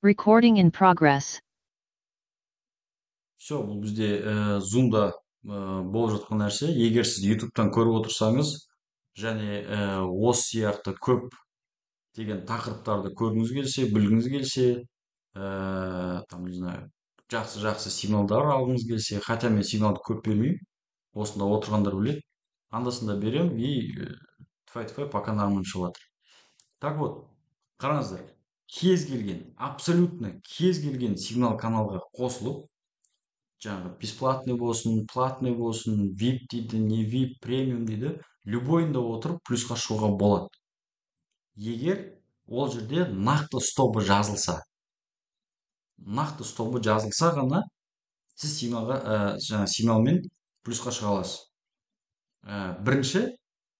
Recording in progress. Все, бұл бізде Zoom-да болып жатқан нәрсе. Егер сіз YouTube-тан көріп отырсаңыз, және осы сияқты көп деген тақырыптарды көргіңіз келсе, білгіңіз келсе, там, не знаю, жақсы сигналдар алғыңыз келсе, хотя мен сигналды көп бермеймін, осында отырғандар біледі, анда-санда беремін и тфай-тфай пока нормально шығып жатыр. Так вот, қараңыздар, абсолютно кез келген сигнал каналға қосылып, жаңағы бесплатный болсын, платный болсын, вип дейді, не вип, премиум дейді, любойында отырып плюсқа шығуға болады. Егер ол жерде нақты стобы жазылса ғана сіз сигналмен плюсқа шыға аласыз. Бірінші,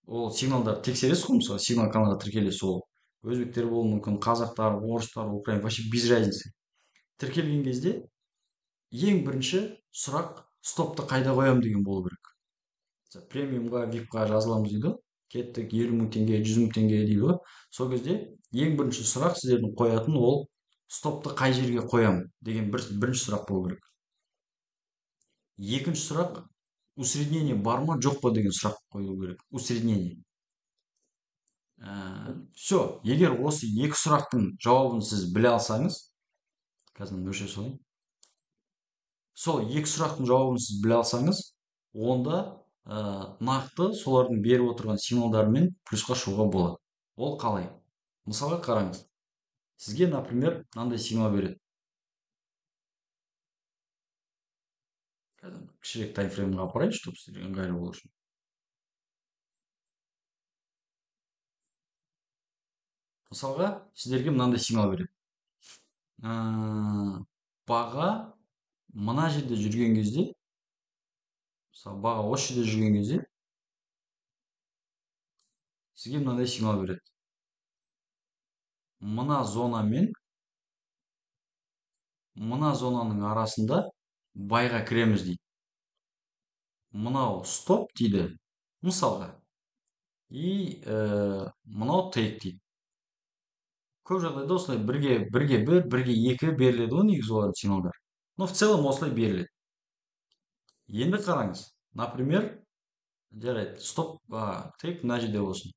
ол сигналдарды тексересіз ғой, мысалы сигнал каналға тіркелесіз, ол өзбектер болуы мүмкін, қазақтар, орыстар, украин, вообще без разницы. Тіркелген кезде ең бірінші сұрақ стопты қайда қоямын деген болу керек. Премиумға, випқа жазыламыз дейді, кеттік 50 мың теңге, 100 мың теңге дейді ғой. Сол кезде ең бірінші сұрақ сіздердің қоятын ол стопты қай жерге қоямын деген бірінші сұрақ болу керек. Екінші сұрақ усреднение бар ма жоқ па деген сұрақ қойылу керек. Усреднение. Все, егер осы екі сұрақтың жауабын сіз біле алсаңыз, қазір мен өшіре салайын. Сол екі сұрақтың жауабын сіз біле алсаңыз, онда нақты солардың беріп отырған сигналдарымен плюсқа шығуға болады. Ол қалай? Мысалға қараңыз. Сізге, например, мынандай сигнал береді. Қазір кішірек таймфреймге апарайын, чтобы сіздерге ыңғайлы болу үшін. Мысалға, сіздерге мынандай сигнал береді. Баға мына жерде жүрген кезде, мысалы, баға осы жерде жүрген кезде, сізге мынандай сигнал береді. Мына зона мен мына зонаның арасында байға кіреміз дейді. Мынау стоп дейді, мысалға. И мынау тейк дейді. Көп жағдайда осылай бірге бір, бірге екі беріледі ғой негізі олардың сигналдар. Но в целом осылай беріледі. Енді қараңыз. Например, жарайды, стоп, тейк мына жерде болсын.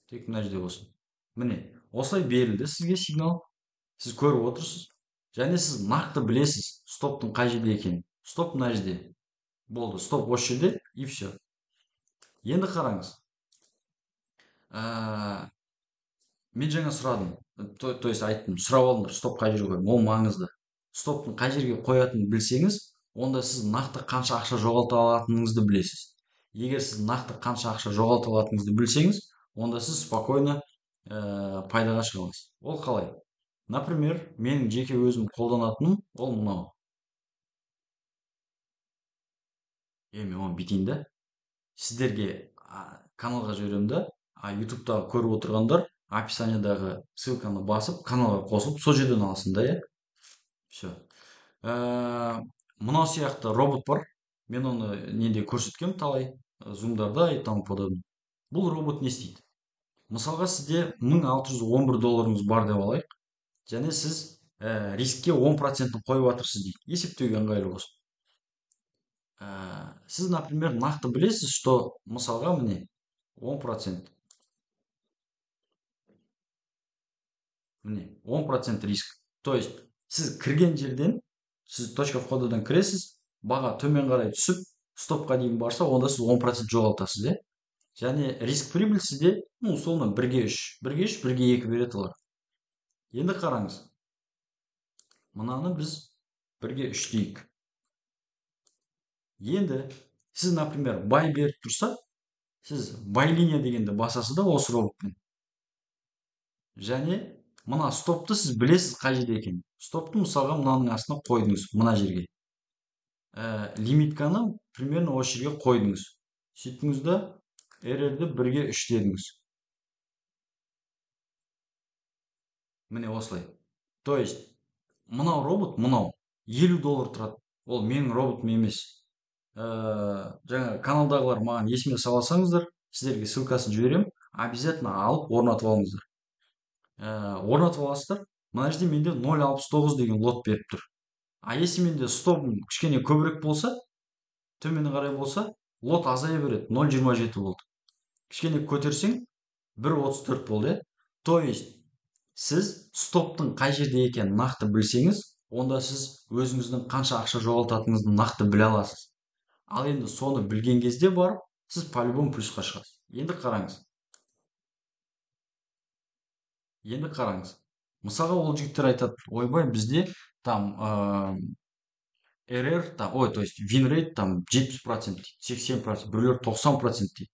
Тейк мына жерде болсын. Міне, осылай берілді сізге сигнал. Сіз көріп отырсыз. Және сіз нақты білесіз стоптың қай жерде екенін. Стоп мына жерде. Болды, стоп осы жерде и все. Енді қараңыз. Мен жаңа сұрадым, то есть айттым, сұрап алдыңдар, стоп қай жерге қоямын, ол маңызды. Стоптың қай жерге қоятынын білсеңіз, онда сіз нақты қанша ақша жоғалта алатыныңызды білесіз. Егер сіз нақты қанша ақша жоғалта алатыныңызды білсеңіз, онда сіз спокойно пайдаға шыға аласыз. Ол қалай? Например, менің жеке өзім қолданатыным ол мынау. Мен оны бүйтейін да, сіздерге каналға жіберемін да, ютубтағы көріп отырғандар описаниедағы ссылканы басып, каналға қосылып, сол жерден алсын да, иә? Все. Мынау сияқты робот бар. Мен оны неде көрсеткем талай, зумдарда и тому подобное. Бұл робот не істейді? Мысалға сізде $1611 бар деп алайық. Және сіз рискке 10% қойып жатырсыз дейді. Есептеуге ыңғайлы болсын. Сіз, например, нақты білесіз, что мысалға міне 10%. Міне 10% риск. То есть сіз кірген жерден, сіз точка входадан кіресіз, баға төмен қарай түсіп, стопқа дейін барса, онда сіз 10% жоғалтасыз, иә? Және риск прибыль сізде, условно 1-3, 1-2 береді олар. Енді қараңыз. Мынаны біз 1-3 дейік. Енді сіз, например, бай беріп тұрса, сіз бай линия дегенді басасыз да осы роботпен. Және мына стопты сіз білесіз қай жерде екенін. Стопты мысалға мынаның астына қойдыңыз, мына жерге. Лимитканы примерно осы жерге қойдыңыз. Сөйттіңіз да RR-ді 1-3 дедіңіз. Міне осылай. То есть мынау робот, мынау $50 тұрады. Ол менің роботым емес. Жаңа каналдағылар маған есіме сала салсаңыздар, сіздерге ссылкасын жіберем, обязательно алып орнатып алыңыздар. Орнатып аласыздар. мына жерде менде 0,69 деген лот беріп тұр. А если менде стопым кішкене көбірек болса, төменге қарай болса, лот азая береді. 0,27 болды. Кішкене көтерсең 1,34 болды. То есть сіз стоптың қай жерде екенін нақты білсеңіз, онда сіз өзіңіздің қанша ақша жоғалтатыныңызды нақты біле аласыз. Ал енді соны білген кезде барып, сіз по-любому плюсқа шығасыз. Енді қараңыз. Мысалға ол жігіттер айтады, ойбай бізде там РР, то есть винрейт там 70% дейді, 80%, біреулер 90% дейді.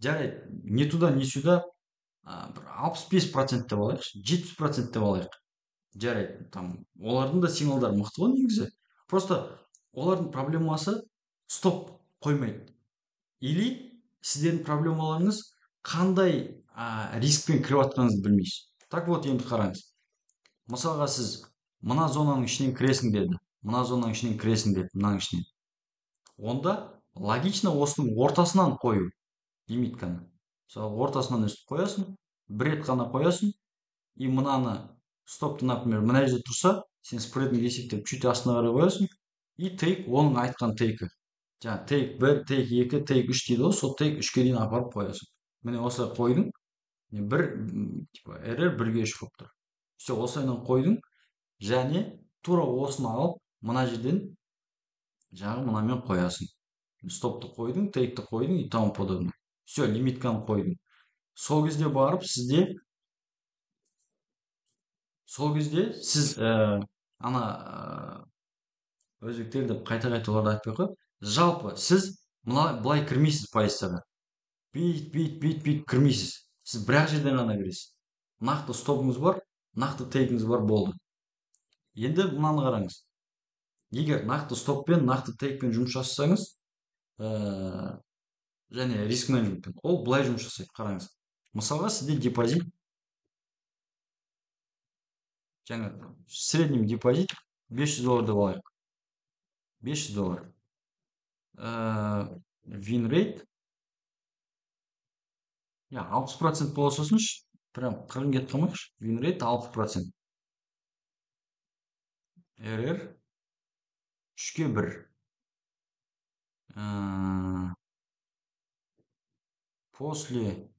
Жарайды, не туда, не сюда, бір 65% деп алайықшы, 70% деп алайық. Жарайды, там олардың да сигналдары мықты ғой негізі. Просто олардың проблемасы стоп қоймайды. Или сіздердің проблемаларыңыз қандай рискпен кіріп жатқаныңызды білмейсіз. Так вот, енді қараңыз. Мысалға сіз мына зонаның ішінен кіресің деді, мына зонаның ішінен кіресің деді, мынаның ішінен. Онда логично осының ортасынан қою лимитканы. Мысалы, ортасынан өстіп қоясың, бір рет қана қоясың, и мынаны стопты, например, мына жерде тұрса, сен спредіңді есептеп чуть астына қарай қоясың, и тейк оның айтқан тейкі. Жаңа тейк 1, тейк 2, тейк 3 дейді ғой, сол тейк 3-ке дейін апарып қоясың. Міне осылай қойдың, бір типа РР 1-ге 3 болып тұр. Все, осылайынан қойдың, және тура осыны алып, мына жерден жағы мынамен қоясың. Стопты қойдың, тейкті қойдың и тому подобное. Все, лимитканы қойдың. Сол кезде барып сіз ана өзбектер деп қайта-қайта оларды айтпай қойып, жалпы сіз былай кірмейсіз пайызсаға. Бүйт кірмейсіз. Сіз бір-ақ жерден ғана кіресіз. Нақты стопыңыз бар, нақты тейкіңіз бар, болды. Енді мынаны қараңыз. Егер нақты стоппен, нақты тейкпен жұмыс жасасаңыз, және риск менеджментпен, ол былай жұмыс жасайды, қараңыз. Мысалға сізде депозит, жаңа средний депозит $500 деп алайық. $500. Win rate, 60% бола сосыншы, прям 40 кетіп қалмайықшы. Win rate 60%. RR 3-ке 1. После,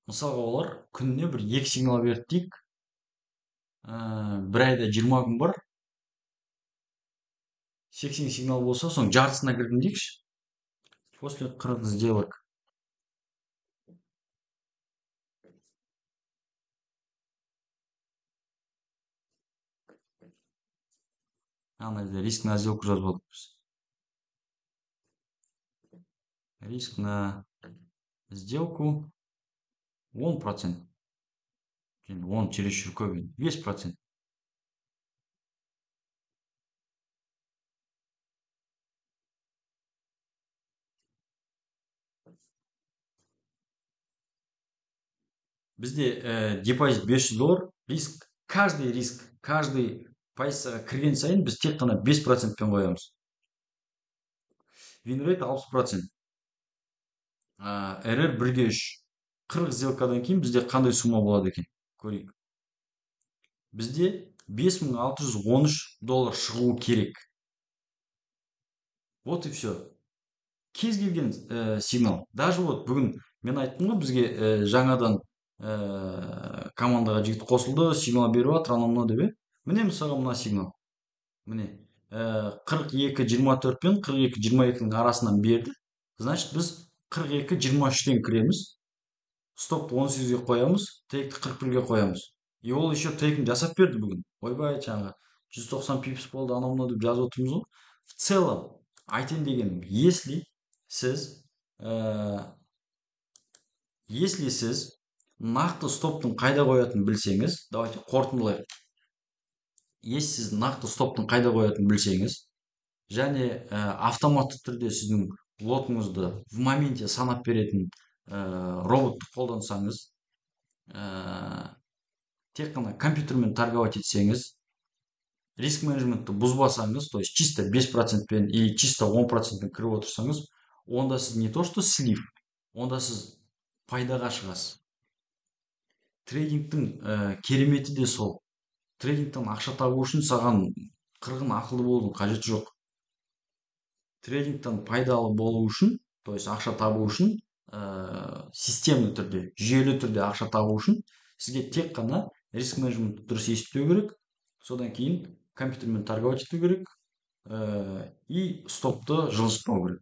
мысалға олар күніне бір 2 сигнал берді дейік. Бір айда 20 күн бар. 80 сигнал болса, соң жартысына кірдім дейікші. После 40 сделок. Ана жерде риск на сделку жазып алдық. Риск на сделку 10%. 10 чересчур көп, 5%. Бізде депозит $500, каждый позицияға кірген сайын біз тек қана 5%пен қоямыз. Win rate 60%. RR 1-ге 3. 40 сделкадан кейін бізде қандай сумма болады екен? Көрейік. Бізде $5613 шығуы керек. Вот и все. Кез келген сигнал. Даже вот бүгін мен айттым ғой, бізге жаңадан командаға жігіт қосылды, сигнал беріп жатыр, анау деп. Міне мысалға мына сигнал. Міне 42-24 пен 42-22-ның арасынан берді. Значит, біз 42-23-тен кіреміз. Стопты 18-ге қоямыз, тейкті 41-ге қоямыз. И ол еще тейкін жасап берді бүгін. Ойбай, жаңағы 190 пипс болды, анау деп жазып отырмыз ғой. В целом, айтайын дегенім, если сіз нақты стоптың қайда қоятынын білсеңіз, давайте қорытындылайық. Если сіз нақты стоптың қайда қоятынын білсеңіз, және автоматты түрде сіздің лотыңызды в моменте санап беретін роботты қолдансаңыз, тек қана компьютермен торговать етсеңіз, риск менеджментті бұзбасаңыз, то есть чисто 5%пен или чисто 10%пен кіріп отырсаңыз, онда сіз не то что слив, онда сіз пайдаға шығасыз. трейдингтің кереметі де сол. Трейдингтен ақша табу үшін саған қырғын ақылды болудың қажеті жоқ. Трейдингтен пайдалы болу үшін, то есть ақша табу үшін, системный түрде, жүйелі түрде ақша табу үшін сізге тек қана риск менеджментті дұрыс есептеу керек, содан кейін компьютермен торговать ету керек, и стопты жылжытпау керек,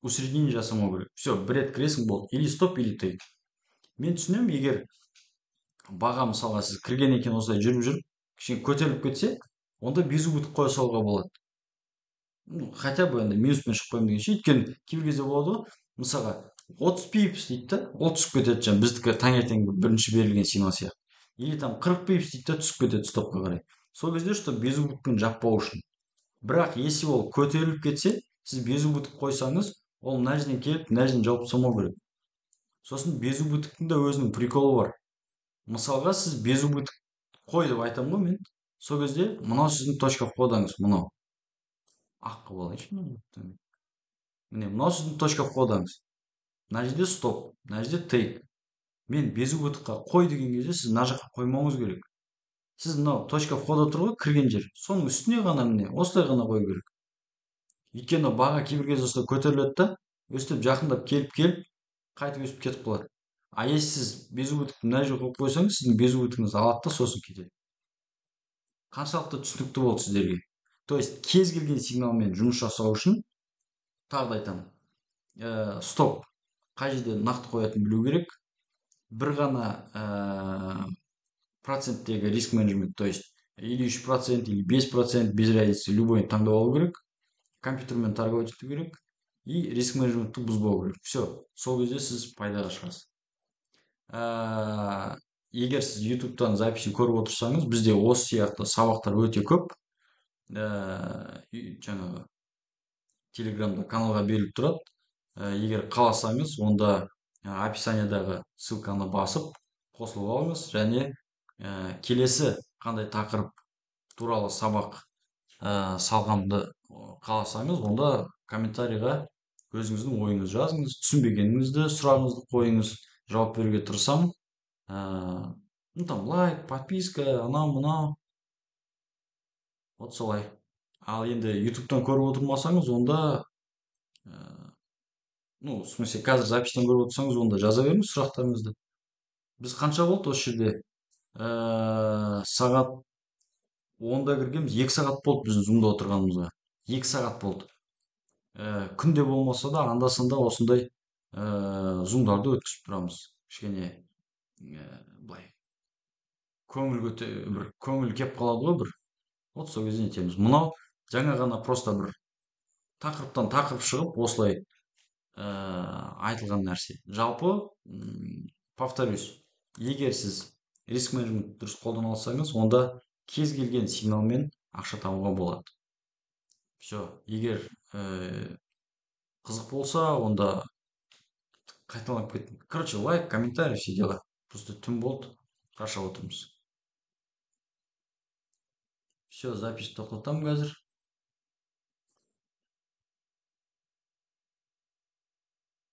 усреднение жасамау керек. Все, бір рет кіресің болды, или стоп, или трейд. Мен түсінемін, егер баға мысалға сіз кірген екен осылай жүріп кішкене көтеріліп кетсе, онда без убыток қоя салуға болады. Ну, хотя бы енді минуспен шықпаймын дегенше, өйткені кейбір кезде болады ғой, мысалға 30 пипс дейді да, ол түсіп кетеді, жаңағы біздікі таңертең бірінші берілген сигнал сияқты. Или там 40 пипс дейді да, түсіп кетеді стопқа қарай. Сол кезде что без убыткпен жаппау үшін. Бірақ если ол көтеріліп кетсе, сіз без убыток қойсаңыз, ол мына жерден келіп мына жерден жауып тастамау керек. Сосын без убытоктың да өзінің приколы бар. Мысалға сіз без убыток қой деп айтамын ғой мен. Сол кезде мынау сіздің точка входыңыз, мынау ақ қылып алайыншы. Міне мынау сіздің точка входыңыз. Мына жерде стоп, мына жерде тейк. Мен без убытокқа қой деген кезде сіз мына жаққа қоймауыңыз керек. Сіз мынау точка входа тұр ғой, кірген жер. Соның үстіне ғана міне осылай ғана қою керек. Өйткені баға кейбір кезде осылай көтеріледі да, өстіп жақындап келіп қайтып өсіп кетіп қалады. А если сіз без убытокты мына жерге қойып қойсаңыз, сіздің без убытогыңызды алады да сосын кетеді. Қаншалықты түсінікті болды сіздерге? То есть кез келген сигналмен жұмыс жасау үшін, тағы да айтамын, стоп қай жерде нақты қоятынын білу керек. Бір ғана проценттегі риск менеджмент, то есть или 3% или 5%, без разницы, любой таңдап алу керек. Компьютермен торговать ету керек и риск менеджментті бұзбау керек. Все, сол кезде сіз пайдаға шығасыз. Егер сіз ютубтан записін көріп отырсаңыз, бізде осы сияқты сабақтар өте көп. Жаңағы телеграмда каналға беріліп тұрады. Егер қаласаңыз, онда описаниядағы ссылканы басып қосылып алыңыз, және келесі қандай тақырып туралы сабақ салғанымды қаласаңыз, онда комментарийға өзіңіздің ойыңызды жазыңыз, түсінбегеніңізді сұрағыңызды қойыңыз, жауап беруге тырысамын. Ну там лайк, подписка, анау мынау, вот солай. Ал енді ютубтан көріп отырмасаңыз, онда ну, в смысле, қазір записьтен көріп отырсаңыз, онда жаза беріңіз сұрақтарыңызды. Біз қанша болды осы жерде? Сағат 10-да кіргенбіз, 2 сағат болды біздің зумда отырғанымызға. 2 сағат болды. Күнде болмаса да, анда-санда осындай зумдарды өткізіп тұрамыз. Кішкене былай бір көңіл кеп қалады ғой бір. Вот сол кезде нетеміз. Мынау жаңа ғана просто бір тақырыптан тақырып шығып, осылай айтылған нәрсе. Жалпы, повторюсь, егер сіз риск менеджментті дұрыс қолдана алсаңыз, онда кез келген сигналмен ақша табуға болады. Все, егер қызық болса, онда қайталанып кеттім. Короче, лайк, комментарий, все дела. Просто түн болды, қашап отырмыз. Все, запись тоқтатамын қазір.